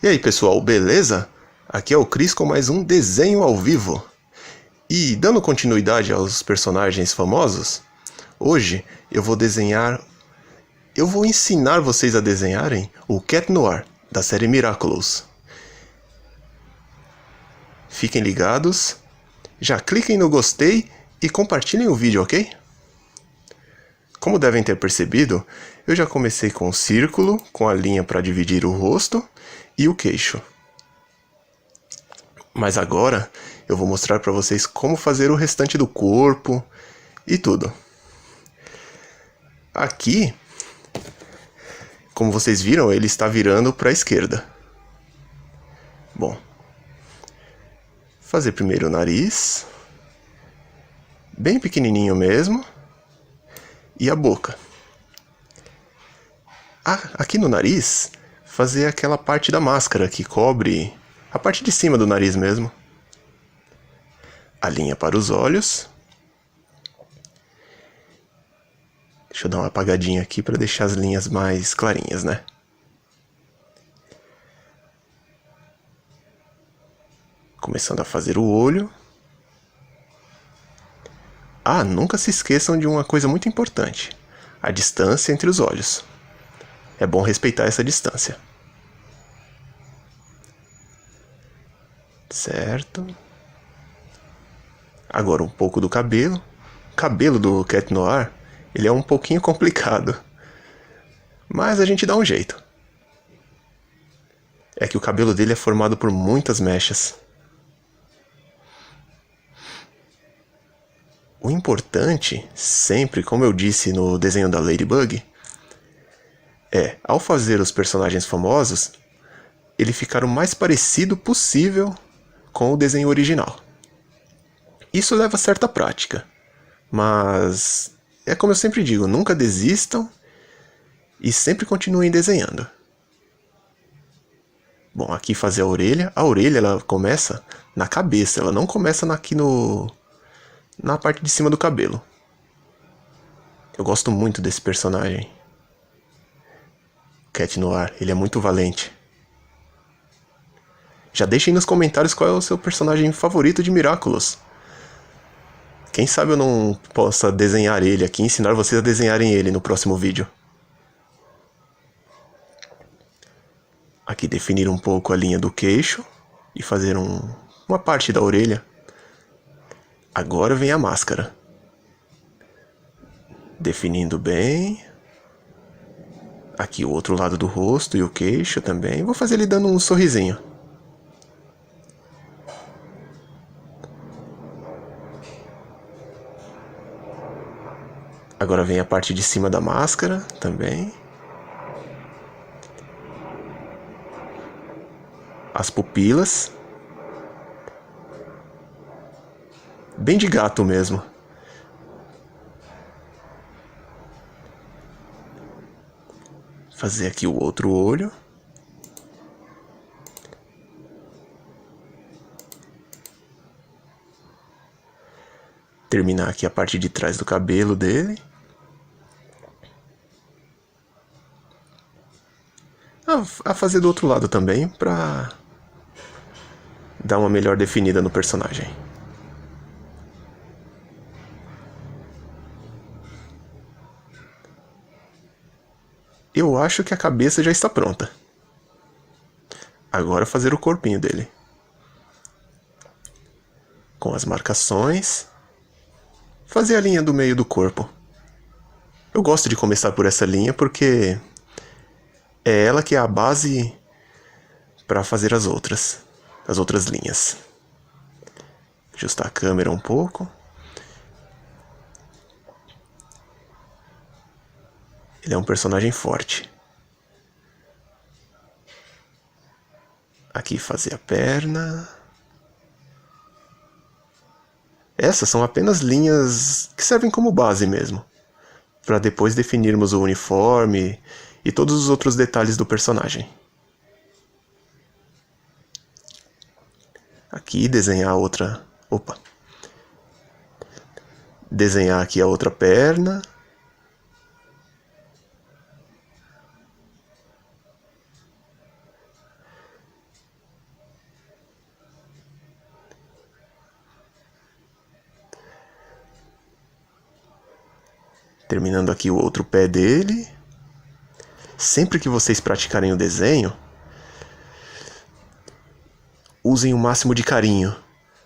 E aí pessoal, beleza? Aqui é o Cris com mais um desenho ao vivo. E dando continuidade aos personagens famosos, hoje eu vou ensinar vocês a desenharem o Cat Noir, da série Miraculous. Fiquem ligados, já cliquem no gostei e compartilhem o vídeo, ok? Como devem ter percebido, eu já comecei com o círculo, com a linha para dividir o rosto e o queixo. Mas agora eu vou mostrar para vocês como fazer o restante do corpo e tudo. Aqui, como vocês viram, ele está virando para a esquerda. Bom, fazer primeiro o nariz, bem pequenininho mesmo, e a boca. Aqui no nariz, fazer aquela parte da máscara que cobre a parte de cima do nariz mesmo. A linha para os olhos. Deixa eu dar uma apagadinha aqui para deixar as linhas mais clarinhas, né? Começando a fazer o olho. Nunca se esqueçam de uma coisa muito importante: a distância entre os olhos. É bom respeitar essa distância. Certo. Agora um pouco do cabelo. O cabelo do Cat Noir, ele é um pouquinho complicado, mas a gente dá um jeito. É que o cabelo dele é formado por muitas mechas. O importante, sempre, como eu disse no desenho da Ladybug, ao fazer os personagens famosos, ele ficar o mais parecido possível com o desenho original. Isso leva certa prática, mas é como eu sempre digo, nunca desistam e sempre continuem desenhando. Bom, aqui fazer a orelha ela começa na cabeça, ela não começa na parte de cima do cabelo. Eu gosto muito desse personagem. Cat Noir, ele é muito valente. Já deixem nos comentários qual é o seu personagem favorito de Miraculous. Quem sabe eu não possa desenhar ele aqui e ensinar vocês a desenharem ele no próximo vídeo. Aqui definir um pouco a linha do queixo e fazer uma parte da orelha. Agora vem a máscara. Definindo bem. Aqui o outro lado do rosto e o queixo também. Vou fazer ele dando um sorrisinho. Agora vem a parte de cima da máscara também. As pupilas. Bem de gato mesmo. Fazer aqui o outro olho. Terminar aqui a parte de trás do cabelo dele. A fazer do outro lado também, pra dar uma melhor definida no personagem. Eu acho que a cabeça já está pronta. Agora fazer o corpinho dele. Com as marcações. Fazer a linha do meio do corpo. Eu gosto de começar por essa linha porque é ela que é a base para fazer as outras linhas. Ajustar a câmera um pouco. Ele é um personagem forte. Aqui fazer a perna. Essas são apenas linhas que servem como base mesmo, para depois definirmos o uniforme e todos os outros detalhes do personagem. Aqui desenhar outra... Desenhar aqui a outra perna. Terminando aqui o outro pé dele. Sempre que vocês praticarem o desenho, usem o máximo de carinho.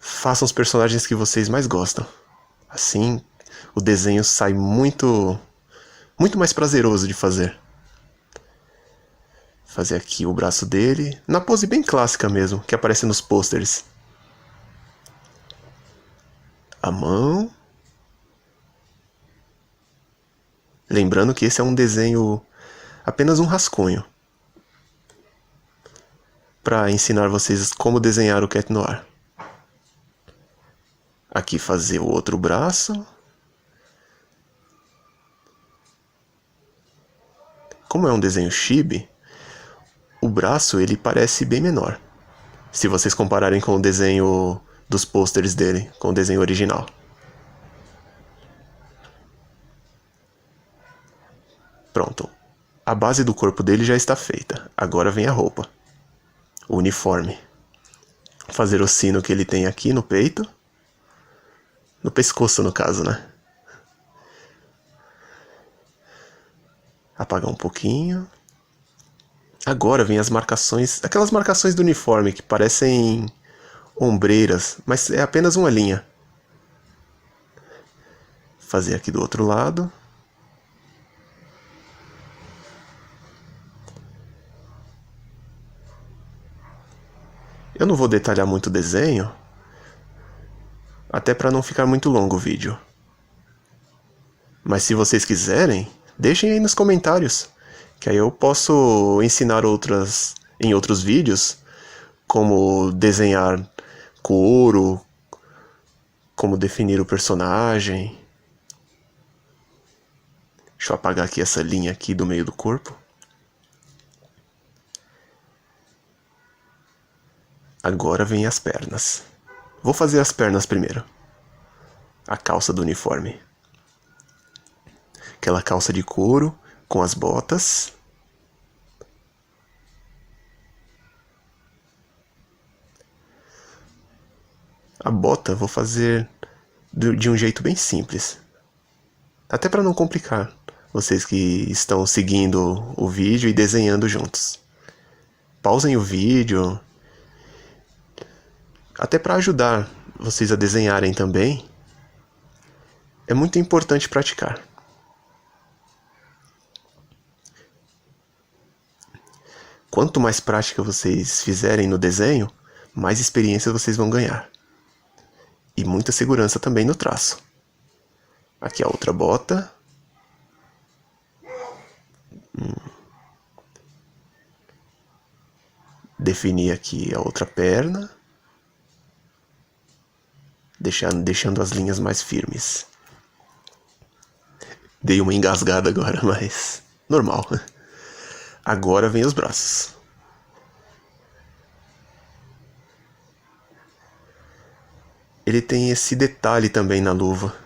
Façam os personagens que vocês mais gostam. Assim, o desenho sai muito mais prazeroso de fazer. Fazer aqui o braço dele, na pose bem clássica mesmo, que aparece nos pôsteres. A mão. Lembrando que esse é um desenho, apenas um rascunho, para ensinar vocês como desenhar o Cat Noir. Aqui fazer o outro braço. Como é um desenho chibi, o braço ele parece bem menor, se vocês compararem com o desenho dos pôsteres dele, com o desenho original. Pronto, a base do corpo dele já está feita, agora vem a roupa, o uniforme. Fazer o sino que ele tem aqui no peito, no pescoço no caso, né? Apagar um pouquinho. Agora vem as marcações, aquelas marcações do uniforme que parecem ombreiras, mas é apenas uma linha. Fazer aqui do outro lado. Eu não vou detalhar muito o desenho, até para não ficar muito longo o vídeo. Mas se vocês quiserem, deixem aí nos comentários, que aí eu posso ensinar em outros vídeos como desenhar couro, como definir o personagem. Deixa eu apagar aqui essa linha aqui do meio do corpo. Agora vem as pernas. Vou fazer as pernas primeiro. A calça do uniforme. Aquela calça de couro com as botas. A bota vou fazer de um jeito bem simples. Até para não complicar vocês que estão seguindo o vídeo e desenhando juntos. Pausem o vídeo. Até para ajudar vocês a desenharem também. É muito importante praticar. Quanto mais prática vocês fizerem no desenho, mais experiência vocês vão ganhar. E muita segurança também no traço. Aqui a outra bota. Definir aqui a outra perna. Deixando as linhas mais firmes. Dei uma engasgada agora, mas normal. Agora vem os braços. Ele tem esse detalhe também na luva.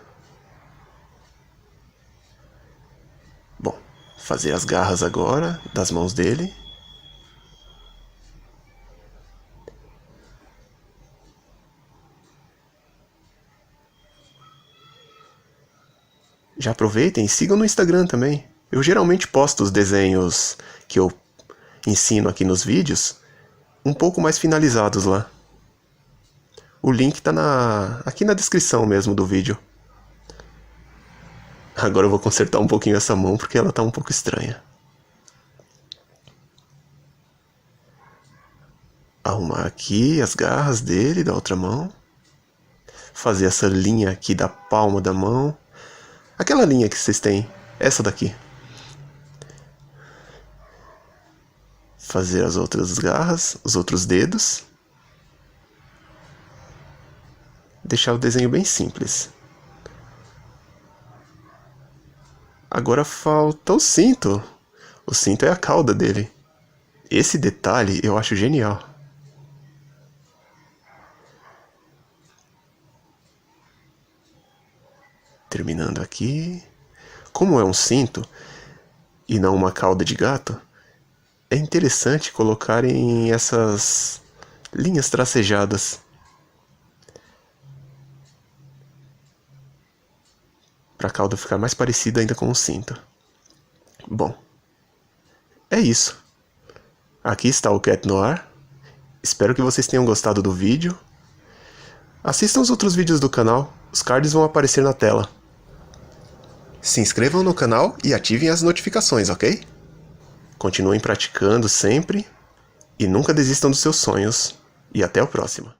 Bom, fazer as garras agora das mãos dele. Já aproveitem e sigam no Instagram também. Eu geralmente posto os desenhos que eu ensino aqui nos vídeos um pouco mais finalizados lá. O link tá aqui na descrição mesmo do vídeo. Agora eu vou consertar um pouquinho essa mão porque ela tá um pouco estranha. Arrumar aqui as garras dele da outra mão. Fazer essa linha aqui da palma da mão. Aquela linha que vocês têm, essa daqui. Fazer as outras garras, os outros dedos. Deixar o desenho bem simples. Agora falta o cinto. O cinto é a cauda dele. Esse detalhe eu acho genial. Terminando aqui. Como é um cinto e não uma cauda de gato, é interessante colocarem essas linhas tracejadas. para a cauda ficar mais parecida ainda com um cinto. Bom, é isso. Aqui está o Cat Noir. Espero que vocês tenham gostado do vídeo. Assistam os outros vídeos do canal, os cards vão aparecer na tela. Se inscrevam no canal e ativem as notificações, ok? Continuem praticando sempre e nunca desistam dos seus sonhos. E até o próximo.